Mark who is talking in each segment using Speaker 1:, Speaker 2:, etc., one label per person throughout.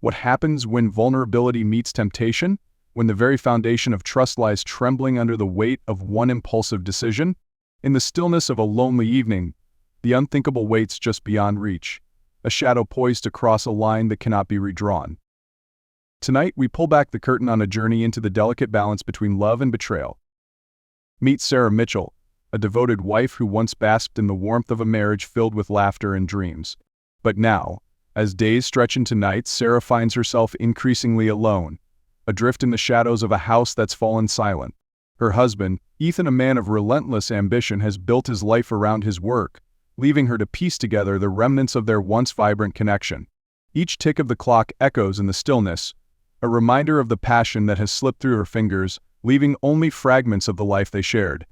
Speaker 1: What happens when vulnerability meets temptation? When the very foundation of trust lies trembling under the weight of one impulsive decision? In the stillness of a lonely evening, the unthinkable waits just beyond reach, a shadow poised to cross a line that cannot be redrawn. Tonight, we pull back the curtain on a journey into the delicate balance between love and betrayal. Meet Sarah Mitchell, a devoted wife who once basked in the warmth of a marriage filled with laughter and dreams. But now, as days stretch into nights, Sarah finds herself increasingly alone, adrift in the shadows of a house that's fallen silent. Her husband, Ethan, a man of relentless ambition, has built his life around his work, leaving her to piece together the remnants of their once vibrant connection. Each tick of the clock echoes in the stillness, a reminder of the passion that has slipped through her fingers, leaving only fragments of the life they shared.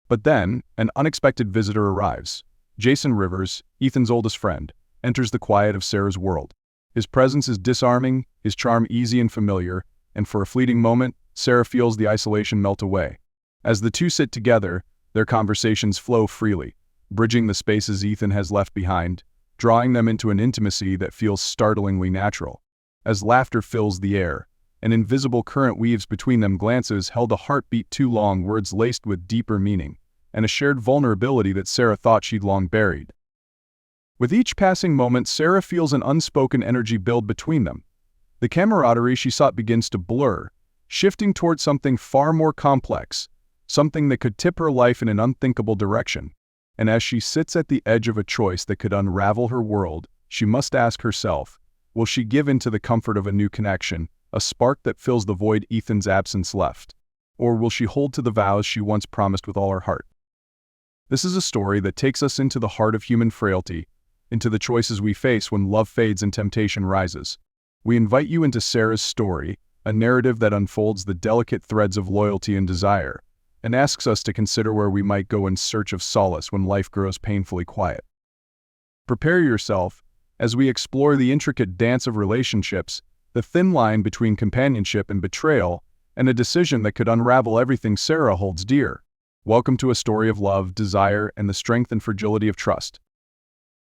Speaker 1: But then, an unexpected visitor arrives. Jason Rivers, Ethan's oldest friend, enters the quiet of Sarah's world. His presence is disarming, his charm easy and familiar, and for a fleeting moment, Sarah feels the isolation melt away. As the two sit together, their conversations flow freely, bridging the spaces Ethan has left behind, drawing them into an intimacy that feels startlingly natural. As laughter fills the air, an invisible current weaves between them, glances held a heartbeat too long, words laced with deeper meaning, and a shared vulnerability that Sarah thought she'd long buried. With each passing moment, Sarah feels an unspoken energy build between them. The camaraderie she sought begins to blur, shifting toward something far more complex, something that could tip her life in an unthinkable direction. And as she sits at the edge of a choice that could unravel her world, she must ask herself, will she give in to the comfort of a new connection, a spark that fills the void Ethan's absence left? Or will she hold to the vows she once promised with all her heart? This is a story that takes us into the heart of human frailty, into the choices we face when love fades and temptation rises. We invite you into Sarah's story, a narrative that unfolds the delicate threads of loyalty and desire, and asks us to consider where we might go in search of solace when life grows painfully quiet. Prepare yourself as we explore the intricate dance of relationships, the thin line between companionship and betrayal, and a decision that could unravel everything Sarah holds dear. Welcome to a story of love, desire, and the strength and fragility of trust.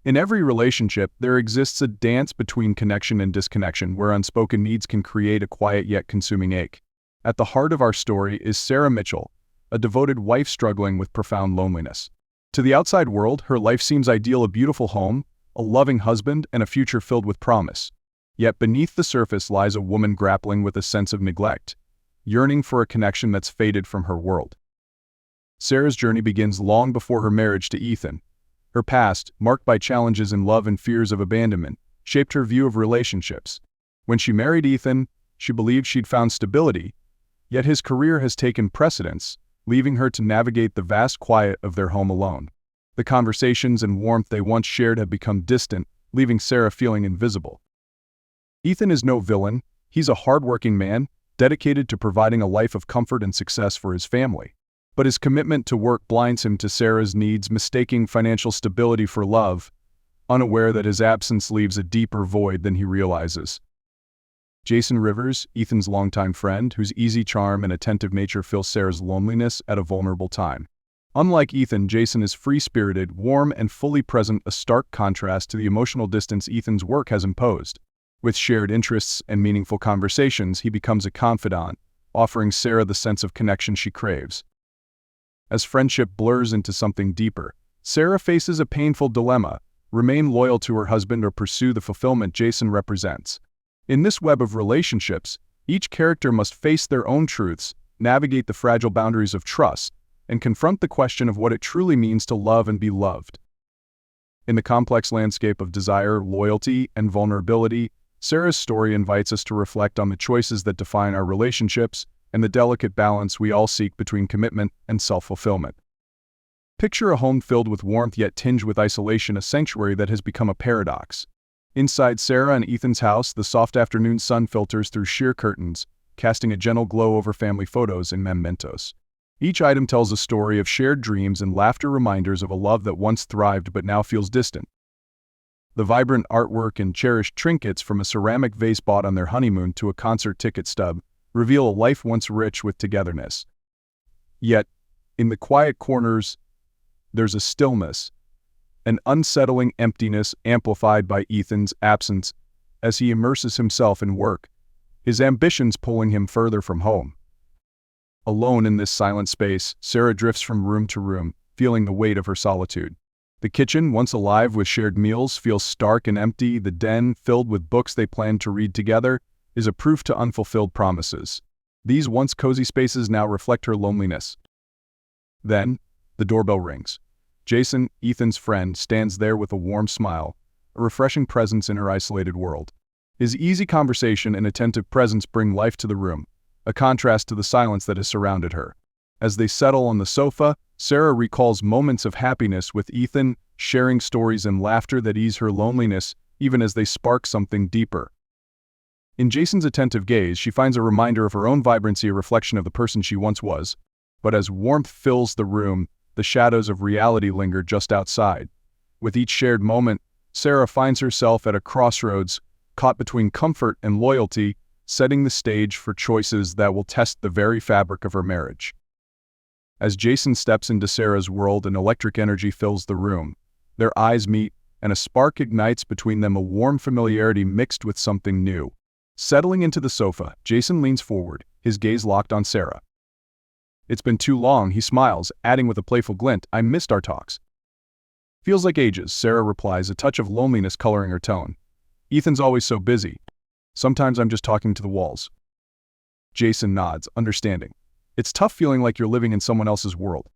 Speaker 1: In every relationship, there exists a dance between connection and disconnection where unspoken needs can create a quiet yet consuming ache. At the heart of our story is Sarah Mitchell, a devoted wife struggling with profound loneliness. To the outside world, her life seems ideal: a beautiful home, a loving husband, and a future filled with promise. Yet beneath the surface lies a woman grappling with a sense of neglect, yearning for a connection that's faded from her world. Sarah's journey begins long before her marriage to Ethan. Her past, marked by challenges in love and fears of abandonment, shaped her view of relationships. When she married Ethan, she believed she'd found stability, yet his career has taken precedence, leaving her to navigate the vast quiet of their home alone. The conversations and warmth they once shared have become distant, leaving Sarah feeling invisible. Ethan is no villain. He's a hardworking man, dedicated to providing a life of comfort and success for his family. But his commitment to work blinds him to Sarah's needs, mistaking financial stability for love, unaware that his absence leaves a deeper void than he realizes. Jason Rivers, Ethan's longtime friend, whose easy charm and attentive nature fill Sarah's loneliness at a vulnerable time. Unlike Ethan, Jason is free-spirited, warm, and fully present, a stark contrast to the emotional distance Ethan's work has imposed. With shared interests and meaningful conversations, he becomes a confidant, offering Sarah the sense of connection she craves. As friendship blurs into something deeper, Sarah faces a painful dilemma: remain loyal to her husband or pursue the fulfillment Jason represents. In this web of relationships, each character must face their own truths, navigate the fragile boundaries of trust, and confront the question of what it truly means to love and be loved. In the complex landscape of desire, loyalty, and vulnerability, Sarah's story invites us to reflect on the choices that define our relationships and the delicate balance we all seek between commitment and self-fulfillment. Picture a home filled with warmth yet tinged with isolation, a sanctuary that has become a paradox. Inside Sarah and Ethan's house, the soft afternoon sun filters through sheer curtains, casting a gentle glow over family photos and mementos. Each item tells a story of shared dreams and laughter, reminders of a love that once thrived but now feels distant. The vibrant artwork and cherished trinkets, from a ceramic vase bought on their honeymoon to a concert ticket stub, reveal a life once rich with togetherness. Yet, in the quiet corners, there's a stillness, an unsettling emptiness amplified by Ethan's absence. as he immerses himself in work, his ambitions pulling him further from home. Alone in this silent space, Sarah drifts from room to room, feeling the weight of her solitude. The kitchen, once alive with shared meals, feels stark and empty. The den, filled with books they planned to read together, is a proof to unfulfilled promises. These once cozy spaces now reflect her loneliness. Then, the doorbell rings. Jason, Ethan's friend, stands there with a warm smile, a refreshing presence in her isolated world. His easy conversation and attentive presence bring life to the room, a contrast to the silence that has surrounded her. As they settle on the sofa, Sarah recalls moments of happiness with Ethan, sharing stories and laughter that ease her loneliness, even as they spark something deeper. In Jason's attentive gaze, she finds a reminder of her own vibrancy, a reflection of the person she once was. But as warmth fills the room, the shadows of reality linger just outside. With each shared moment, Sarah finds herself at a crossroads, caught between comfort and loyalty, setting the stage for choices that will test the very fabric of her marriage. As Jason steps into Sarah's world, an electric energy fills the room. Their eyes meet, and a spark ignites between them, a warm familiarity mixed with something new. Settling into the sofa, Jason leans forward, his gaze locked on Sarah. "It's been too long," he smiles, adding with a playful glint, "I missed our talks." "Feels like ages," Sarah replies, a touch of loneliness coloring her tone. "Ethan's always so busy. Sometimes I'm just talking to the walls." Jason nods, understanding. It's tough feeling like you're living in someone else's world.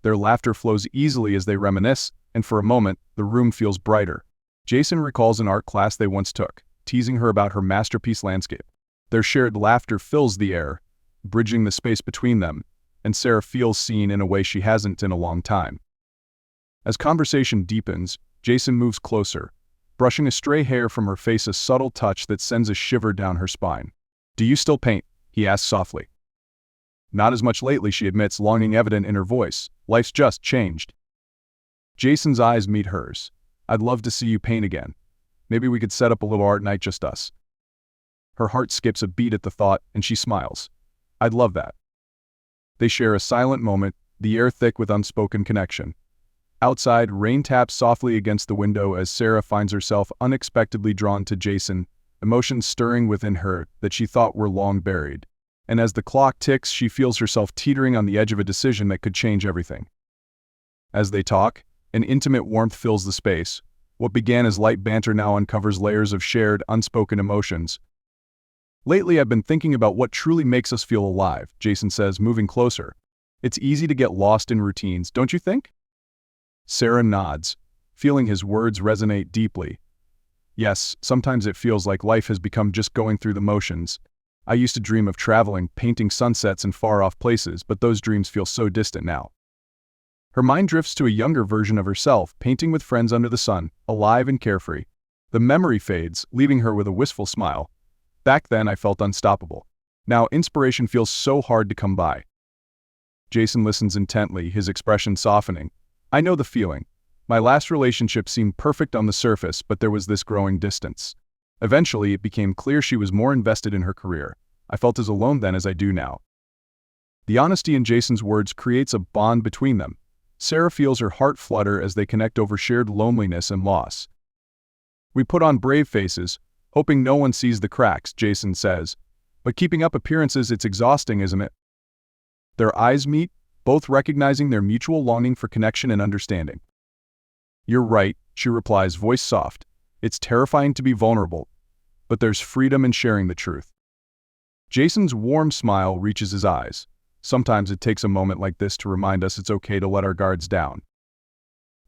Speaker 1: Their laughter flows easily as they reminisce, and for a moment, the room feels brighter. Jason recalls an art class they once took, teasing her about her masterpiece landscape. Their shared laughter fills the air, bridging the space between them, and Sarah feels seen in a way she hasn't in a long time. As conversation deepens, Jason moves closer, brushing a stray hair from her face, a subtle touch that sends a shiver down her spine. "Do you still paint?" he asks softly. "Not as much lately," she admits, longing evident in her voice. "Life's just changed." Jason's eyes meet hers. "I'd love to see you paint again. Maybe we could set up a little art night, just us." Her heart skips a beat at the thought, and she smiles. "I'd love that." They share a silent moment, the air thick with unspoken connection. Outside, rain taps softly against the window as Sarah finds herself unexpectedly drawn to Jason, emotions stirring within her that she thought were long buried. And as the clock ticks, she feels herself teetering on the edge of a decision that could change everything. As they talk, an intimate warmth fills the space. What began as light banter now uncovers layers of shared, unspoken emotions. "Lately, I've been thinking about what truly makes us feel alive," Jason says, moving closer. "It's easy to get lost in routines, don't you think?" Sarah nods, feeling his words resonate deeply. "Yes, sometimes it feels like life has become just going through the motions. I used to dream of traveling, painting sunsets in far-off places, but those dreams feel so distant now." Her mind drifts to a younger version of herself, painting with friends under the sun, alive and carefree. The memory fades, leaving her with a wistful smile. "Back then, I felt unstoppable. Now, inspiration feels so hard to come by." Jason listens intently, his expression softening. "I know the feeling. My last relationship seemed perfect on the surface, but there was this growing distance. Eventually, it became clear she was more invested in her career. I felt as alone then as I do now." The honesty in Jason's words creates a bond between them. Sarah feels her heart flutter as they connect over shared loneliness and loss. "We put on brave faces, hoping no one sees the cracks," Jason says. "But keeping up appearances, it's exhausting, isn't it?" Their eyes meet, both recognizing their mutual longing for connection and understanding. "You're right," she replies, voice soft. "It's terrifying to be vulnerable, but there's freedom in sharing the truth." Jason's warm smile reaches his eyes. Sometimes it takes a moment like this to remind us it's okay to let our guards down.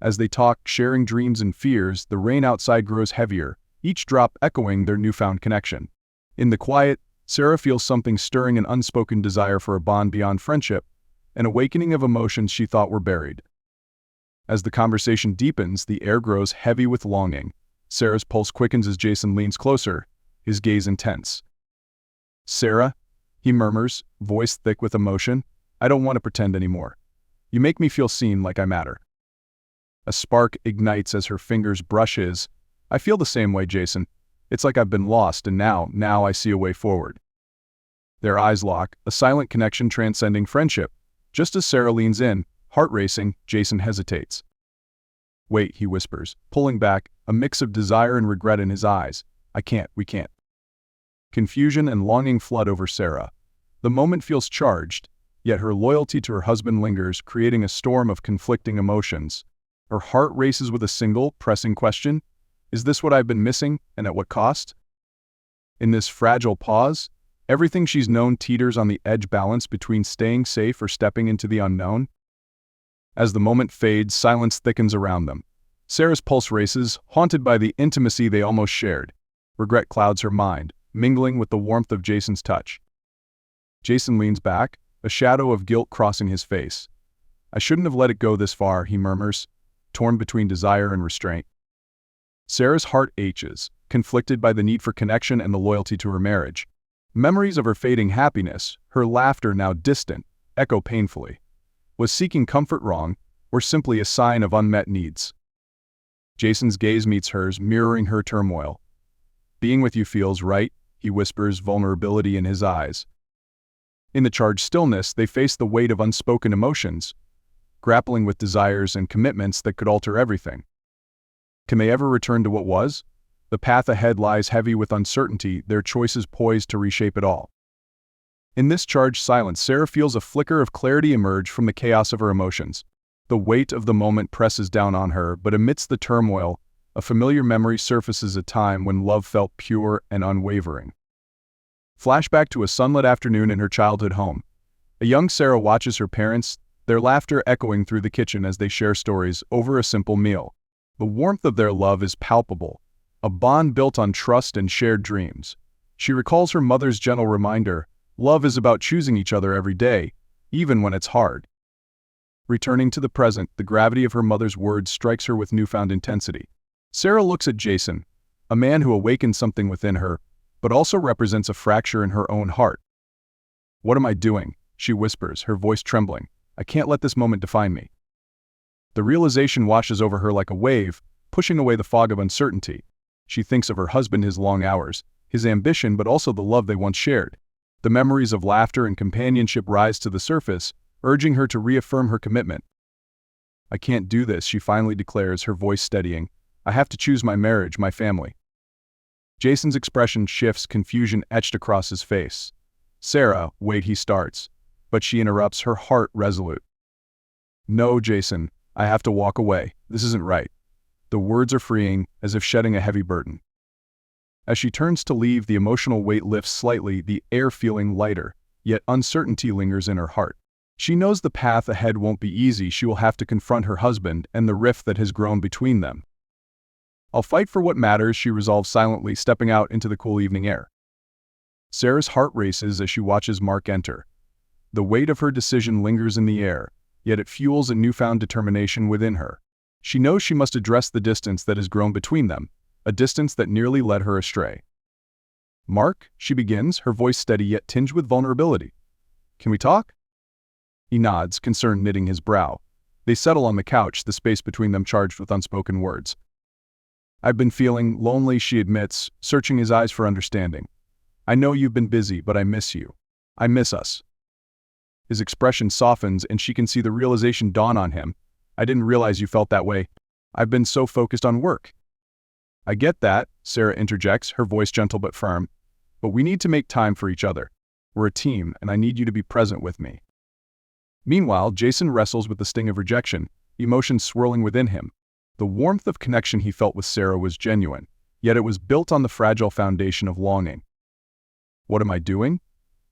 Speaker 1: As they talk, sharing dreams and fears, the rain outside grows heavier, each drop echoing their newfound connection. In the quiet, Sarah feels something stirring, an unspoken desire for a bond beyond friendship, an awakening of emotions she thought were buried. As the conversation deepens, the air grows heavy with longing. Sarah's pulse quickens as Jason leans closer, his gaze intense. "Sarah," he murmurs, voice thick with emotion, "I don't want to pretend anymore. You make me feel seen, like I matter." A spark ignites as her fingers brush his. "I feel the same way, Jason. It's like I've been lost, and now I see a way forward." Their eyes lock, a silent connection transcending friendship. Just as Sarah leans in, heart racing, Jason hesitates. "Wait," he whispers, pulling back, a mix of desire and regret in his eyes. We can't. Confusion and longing flood over Sarah. The moment feels charged, yet her loyalty to her husband lingers, creating a storm of conflicting emotions. Her heart races with a single, pressing question: is this what I've been missing, and at what cost? In this fragile pause, everything she's known teeters on the edge, balance between staying safe or stepping into the unknown. As the moment fades, silence thickens around them. Sarah's pulse races, haunted by the intimacy they almost shared. Regret clouds her mind, mingling with the warmth of Jason's touch. Jason leans back, a shadow of guilt crossing his face. I shouldn't have let it go this far, he murmurs, torn between desire and restraint. Sarah's heart aches, conflicted by the need for connection and the loyalty to her marriage. Memories of her fading happiness, her laughter now distant, echo painfully. Was seeking comfort wrong, or simply a sign of unmet needs? Jason's gaze meets hers, mirroring her turmoil. Being with you feels right, he whispers, vulnerability in his eyes. In the charged stillness, they face the weight of unspoken emotions, grappling with desires and commitments that could alter everything. Can they ever return to what was? The path ahead lies heavy with uncertainty, their choices poised to reshape it all. In this charged silence, Sarah feels a flicker of clarity emerge from the chaos of her emotions. The weight of the moment presses down on her, but amidst the turmoil, a familiar memory surfaces, a time when love felt pure and unwavering. Flashback to a sunlit afternoon in her childhood home. A young Sarah watches her parents, their laughter echoing through the kitchen as they share stories over a simple meal. The warmth of their love is palpable, a bond built on trust and shared dreams. She recalls her mother's gentle reminder: love is about choosing each other every day, even when it's hard. Returning to the present, the gravity of her mother's words strikes her with newfound intensity. Sarah looks at Jason, a man who awakened something within her, but also represents a fracture in her own heart. What am I doing? She whispers, her voice trembling. I can't let this moment define me. The realization washes over her like a wave, pushing away the fog of uncertainty. She thinks of her husband, his long hours, his ambition, but also the love they once shared. The memories of laughter and companionship rise to the surface, urging her to reaffirm her commitment. I can't do this, she finally declares, her voice steadying. I have to choose my marriage, my family. Jason's expression shifts, confusion etched across his face. Sarah, wait, he starts, but she interrupts, her heart resolute. No, Jason, I have to walk away. This isn't right. The words are freeing, as if shedding a heavy burden. As she turns to leave, the emotional weight lifts slightly, the air feeling lighter, yet uncertainty lingers in her heart. She knows the path ahead won't be easy. She will have to confront her husband and the rift that has grown between them. I'll fight for what matters, she resolves silently, stepping out into the cool evening air. Sarah's heart races as she watches Mark enter. The weight of her decision lingers in the air, yet it fuels a newfound determination within her. She knows she must address the distance that has grown between them, a distance that nearly led her astray. Mark, she begins, her voice steady yet tinged with vulnerability. Can we talk? He nods, concern knitting his brow. They settle on the couch, the space between them charged with unspoken words. I've been feeling lonely, she admits, searching his eyes for understanding. I know you've been busy, but I miss you. I miss us. His expression softens and she can see the realization dawn on him. I didn't realize you felt that way. I've been so focused on work. I get that, Sarah interjects, her voice gentle but firm. But we need to make time for each other. We're a team, and I need you to be present with me. Meanwhile, Jason wrestles with the sting of rejection, emotions swirling within him. The warmth of connection he felt with Sarah was genuine, yet it was built on the fragile foundation of longing. What am I doing?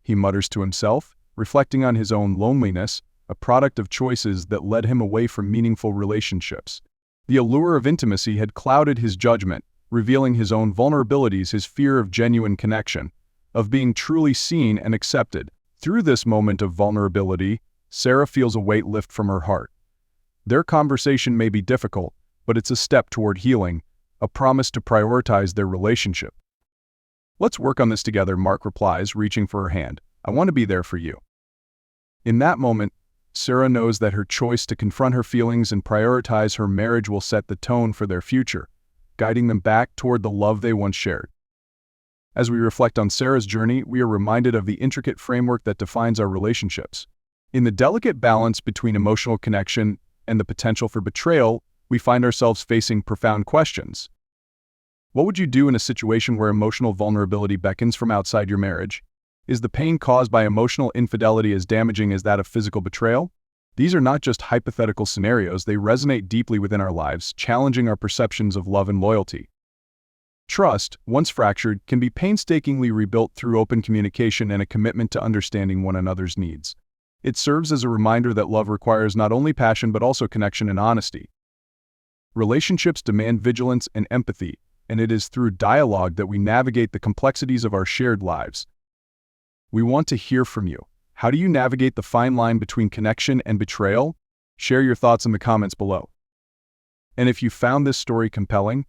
Speaker 1: He mutters to himself, reflecting on his own loneliness, a product of choices that led him away from meaningful relationships. The allure of intimacy had clouded his judgment, revealing his own vulnerabilities, his fear of genuine connection, of being truly seen and accepted. Through this moment of vulnerability, Sarah feels a weight lift from her heart. Their conversation may be difficult, but it's a step toward healing, a promise to prioritize their relationship. Let's work on this together, Mark replies, reaching for her hand. I want to be there for you. In that moment, Sarah knows that her choice to confront her feelings and prioritize her marriage will set the tone for their future, guiding them back toward the love they once shared. As we reflect on Sarah's journey, we are reminded of the intricate framework that defines our relationships. In the delicate balance between emotional connection and the potential for betrayal, we find ourselves facing profound questions. What would you do in a situation where emotional vulnerability beckons from outside your marriage? Is the pain caused by emotional infidelity as damaging as that of physical betrayal? These are not just hypothetical scenarios, they resonate deeply within our lives, challenging our perceptions of love and loyalty. Trust, once fractured, can be painstakingly rebuilt through open communication and a commitment to understanding one another's needs. It serves as a reminder that love requires not only passion but also connection and honesty. Relationships demand vigilance and empathy, and it is through dialogue that we navigate the complexities of our shared lives. We want to hear from you. How do you navigate the fine line between connection and betrayal? Share your thoughts in the comments below. And if you found this story compelling,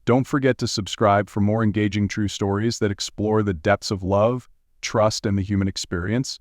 Speaker 1: don't forget to subscribe for more engaging true stories that explore the depths of love, trust, and the human experience.